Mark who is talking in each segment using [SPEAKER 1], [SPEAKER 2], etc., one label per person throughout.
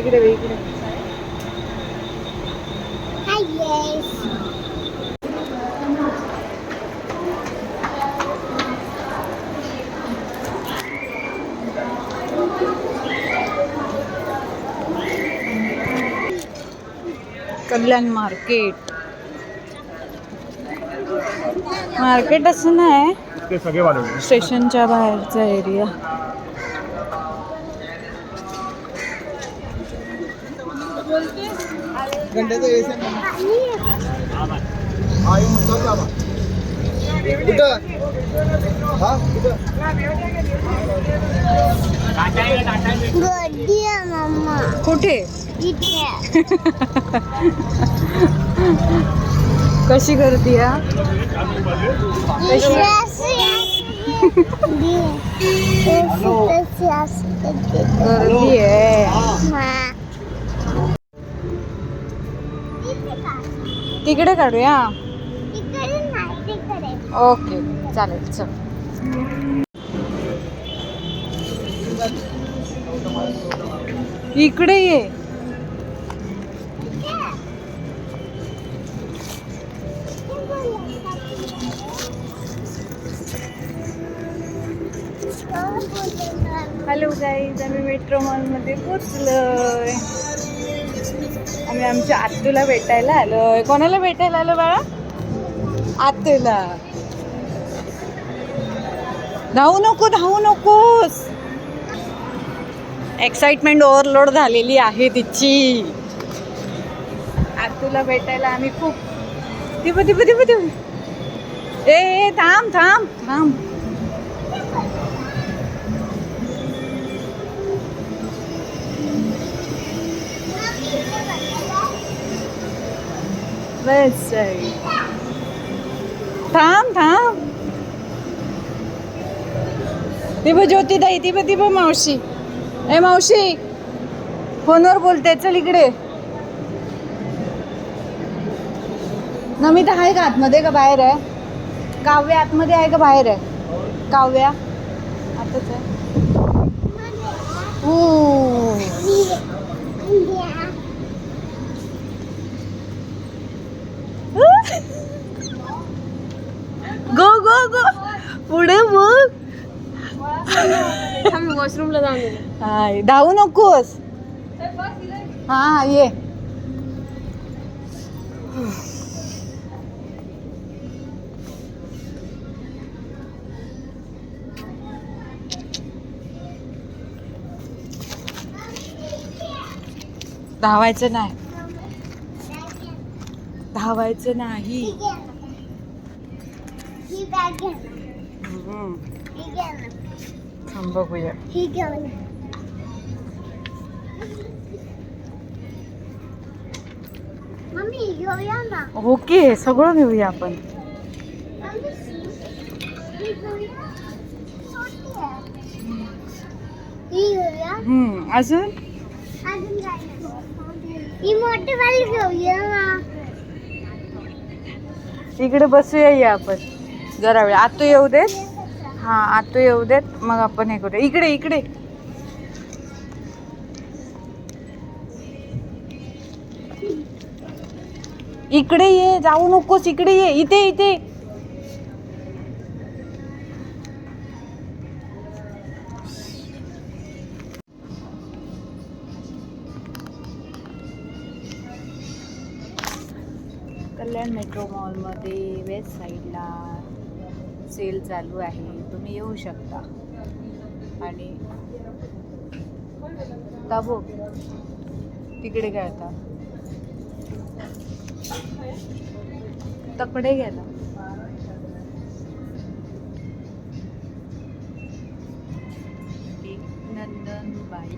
[SPEAKER 1] इकडे इकडे. कल्याण market. Market असं नाही, स्टेशनच्या बाहेरचा एरिया. कुठे कशी गर्दी आहे? गर्दी आहे. तिकडे काढूया. ओके चालेल चल. इकडे ये. हॅलो गाईज, आम्ही मेट्रो मॉलमध्ये पोचलोय. आम्ही आमच्या आत्तूला भेटायला आलोय. कोणाला भेटायला आलो बाळा? आत्तूला. धावू नको, धावू नकोस. एक्साइटमेंट ओव्हरलोड झालेली आहे तिची. आत्तूला भेटायला आम्ही खूप ए थांब थांब थांब. बस थांब थांब. ती बघ ज्योतिताई, ती बघ मावशी. ए मावशी, फोनवर बोलते. चल इकडे. नमिता आहे का आतमध्ये का बाहेर आहे? काव्या आतमध्ये आहे का बाहेर आहे? काव्या आताच आहे. गो गो गो पुढे बघ. वॉशरूमला जाऊन. हाय, धावू नकोस. हा ये. धावायचं नाही, धावायचं नाही. थांब बघूया. ओके, सगळं घेऊया आपण. अजून इकडे बसूया या आपण जरा वेळ. आतू येऊ देत. हा आतू येऊ देत, मग आपण हे करूया. इकडे इकडे. इकडे ये, जाऊ नकोस. इकडे ये. इथे इथे. कल्याण मेट्रो मॉलमध्ये वेस्ट साईडला सेल चालू आहे. तुम्ही येऊ शकता. आणि दाबो तिकडे काय आता तकडे गेला. नंदनबाई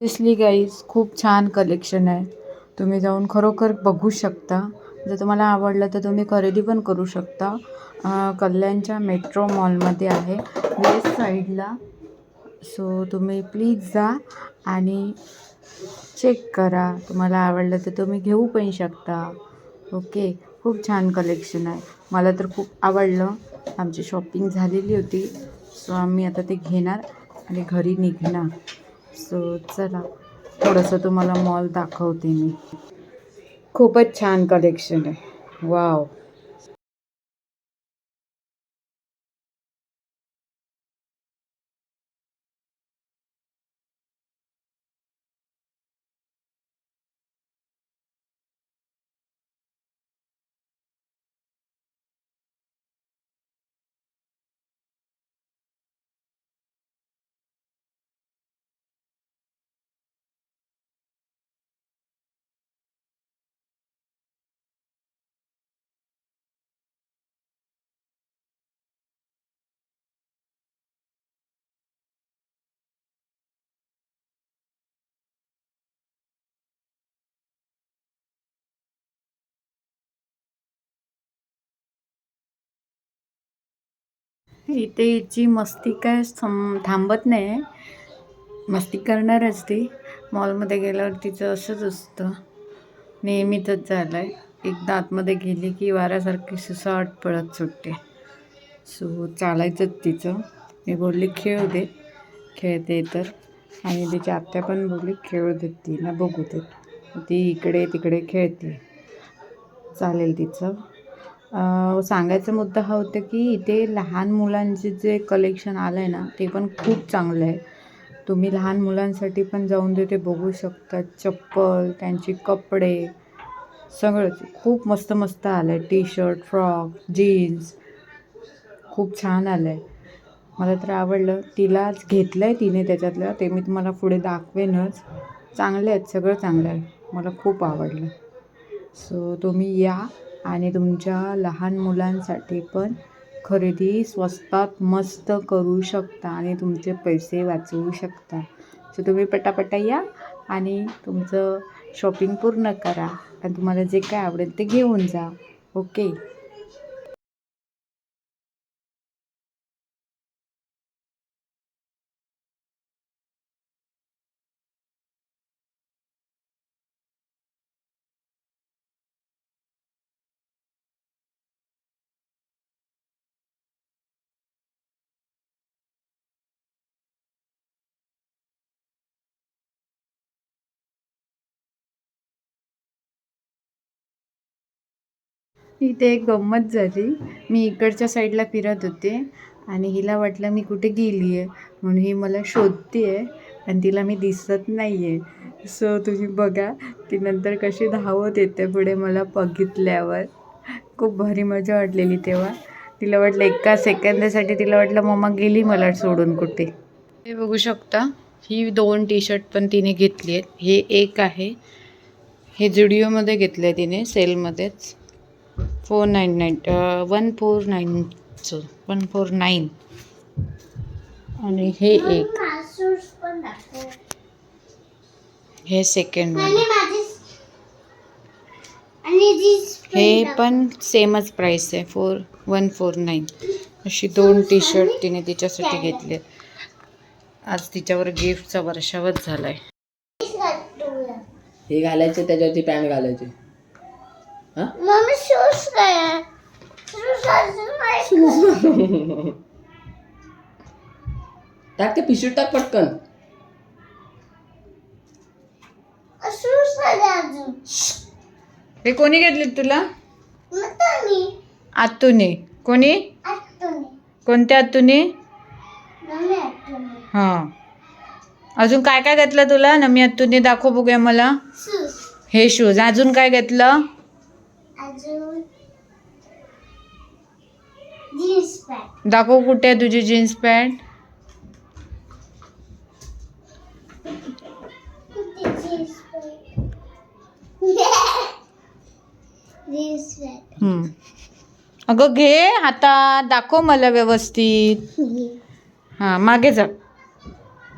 [SPEAKER 1] दिसली गाईज. खूप छान कलेक्शन आहे. तुम्ही जाऊन खरोखर बघू शकता. जर तुम्हाला आवडलं तर तुम्ही खरेदी पण करू शकता. कल्याणच्या मेट्रो मॉलमध्ये आहे. वेस्ट साईडला सो तुम्ही प्लीज जा आणि चेक करा. तुम्हाला आवडलं तर तुम्ही घेऊ पण शकता. ओके, खूप छान कलेक्शन आहे. मला तर खूप आवडलं. आमची शॉपिंग झालेली होती. सो आम्ही आता ते घेणार आणि घरी निघणार. सो चला थोडंसं तुम्हाला मॉल दाखवते मी. खूपच छान कलेक्शन आहे. वाव. इथे हिची मस्ती काय थांबत नाही. मस्ती करणारच ती. मॉलमध्ये गेल्यावर तिचं असंच असतं. नेहमीतच झालं आहे. एकदा आतमध्ये गेली की वाऱ्यासारखी सुसाट पळत सुटते. सो चालायचंच तिचं. मी बोलली खेळू दे, खेळते तर. आणि तिची आत्या पण बोलली खेळू देत तिला, बघू देत. ती इकडे तिकडे खेळते. चालेल तिचं. सांगायचा मुद्दा हा होता की इथे लहान मुलांचे जे कलेक्शन आलं आहे ना ते पण खूप चांगलं आहे. तुम्ही लहान मुलांसाठी पण जाऊन तिथे बघू शकता. चप्पल, त्यांचे कपडे सगळंच खूप मस्त मस्त आलं आहे. टी शर्ट, फ्रॉक, जीन्स खूप छान आलं आहे. मला तर आवडलं. तिलाच घेतलं आहे तिने त्याच्यातलं. ते मी तुम्हाला पुढे दाखवेनच. चांगले आहेत, सगळं चांगलं आहे. मला खूप आवडलं. सो तुम्ही या आणि तुमच्या लहान मुलांसाठी पण खरेदी स्वस्तात मस्त करू शकता आणि तुमचे पैसे वाचवू शकता. सो तुम्ही पटापटा या आणि तुमचं शॉपिंग पूर्ण करा आणि तुम्हाला जे काय आवडेल ते घेऊन जा. ओके. इथे एक गंमत झाली. मी इकडच्या साईडला फिरत होते आणि हिला वाटलं मी कुठे गेली आहे म्हणून ही मला शोधते आहे आणि तिला मी दिसत नाही आहे. सो तुम्ही बघा ती नंतर कशी धावत येते पुढे मला बघितल्यावर. खूप भारी मजा वाटलेली तेव्हा. तिला वाटलं एका सेकंदासाठी तिला वाटलं मम्मा गेली मला सोडून कुठे. हे बघू शकता ही 2 टी शर्ट पण तिने घेतली आहेत. हे एक आहे, हे जुडिओमध्ये घेतलं आहे तिने सेलमध्येच. 149 आणि हे एक, हे सेकंड वन. हे पण सेमच प्राईस आहे 149. अशी 2 टी शर्ट तिने तिच्यासाठी घेतले. आज तिच्यावर गिफ्टचा वर्षावच झालाय.
[SPEAKER 2] हे घालायचे त्याच्यावरती पॅन्ट घालायचे.
[SPEAKER 3] मम्मी शूज काय
[SPEAKER 2] टाक ते पिशवीत टाक पटकन.
[SPEAKER 3] शूज अजून
[SPEAKER 1] हे कोणी घेतले तुला?
[SPEAKER 3] मतानी
[SPEAKER 1] आतूने. कोणी?
[SPEAKER 3] आतून
[SPEAKER 1] कोणत्या आतूने?
[SPEAKER 3] मम्मी आतून
[SPEAKER 1] हां. अजून काय काय घेतलं तुला नमी आतूने? दाखव बघूया मला.
[SPEAKER 3] शूज
[SPEAKER 1] हे शूज. अजून काय घेतलं?
[SPEAKER 3] अजून जीन्स पॅन्ट
[SPEAKER 1] दाखव कुठे आहे तुझी jeans pant.
[SPEAKER 3] Jeans pant jeans pant
[SPEAKER 1] अगं घे हातात, दाखव मला व्यवस्थित. हां मागे जा.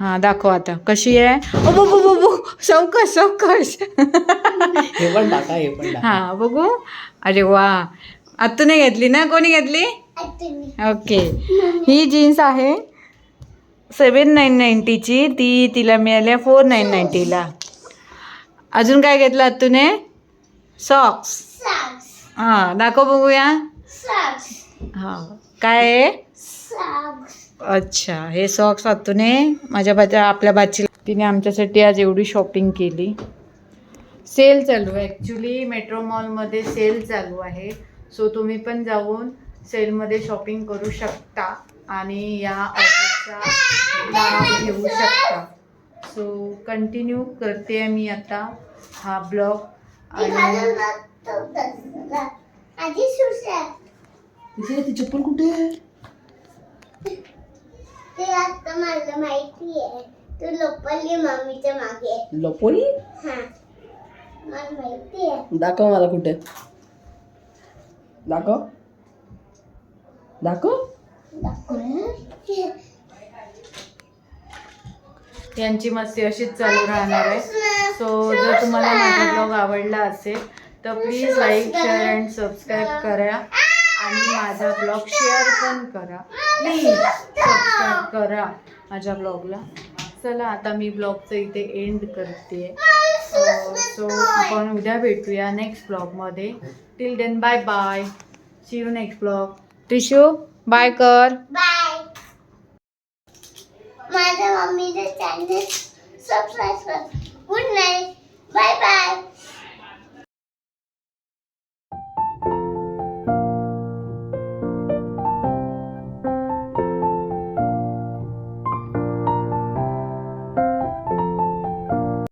[SPEAKER 1] हां दाखव आता कशी आहे. ओ बघू सावकाश सावकाश.
[SPEAKER 2] हे पण टाका, हे पण टाका.
[SPEAKER 1] हां बघू. अरे वा. आतूने घेतली ना? कोणी घेतली?
[SPEAKER 3] आतून
[SPEAKER 1] ओके. ही जीन्स आहे 7,990ची, ती तिला मिळाल्या 4,990ला. अजून काय घेतलं आतूने? सॉक्स.
[SPEAKER 3] Socks.
[SPEAKER 1] हां दाखव बघूया.
[SPEAKER 3] Socks.
[SPEAKER 1] हां काय आहे?
[SPEAKER 3] Socks.
[SPEAKER 1] अच्छा, हे सॉक्स आतूने आपल्या बाची तिने आमच्यासाठी आज एवढी शॉपिंग केली. सेल चालू आहे ॲक्च्युली, मेट्रो मॉलमध्ये सेल चालू आहे. सो तुम्ही पण जाऊन सेलमध्ये शॉपिंग करू शकता आणि या ऑफरचा लाभ घेऊ शकता. सो कंटिन्यू करते मी आता हा ब्लॉग. आणि
[SPEAKER 3] आधी सुशा
[SPEAKER 2] तिथे ती चप्पल कुठे आहे?
[SPEAKER 3] ते आता मला माहिती आहे. तू लपवली मम्मीच्या मागे.
[SPEAKER 2] लपोली?
[SPEAKER 3] हा मला माहिती आहे.
[SPEAKER 2] दाखव मला कुठे. दाखव दाखव.
[SPEAKER 1] यांची मस्ती अशीच चालू राहणार आहे. सो जर तुम्हाला माझा ब्लॉग आवडला असेल तर please like, share and subscribe करा आणि माझा ब्लॉग शेअर पण करा. प्लीज सबस्क्राईब करा माझ्या ब्लॉगला. चला आता मी ब्लॉगचं इथे एंड करते. सो आपण उद्या भेटूया नेक्स्ट ब्लॉगमध्ये. Till then bye bye. See you next blog. Tissue bye कर.
[SPEAKER 3] बाय. माझ्या मम्मीचं चॅनल सबस्क्राईब कर. Good night. Bye bye.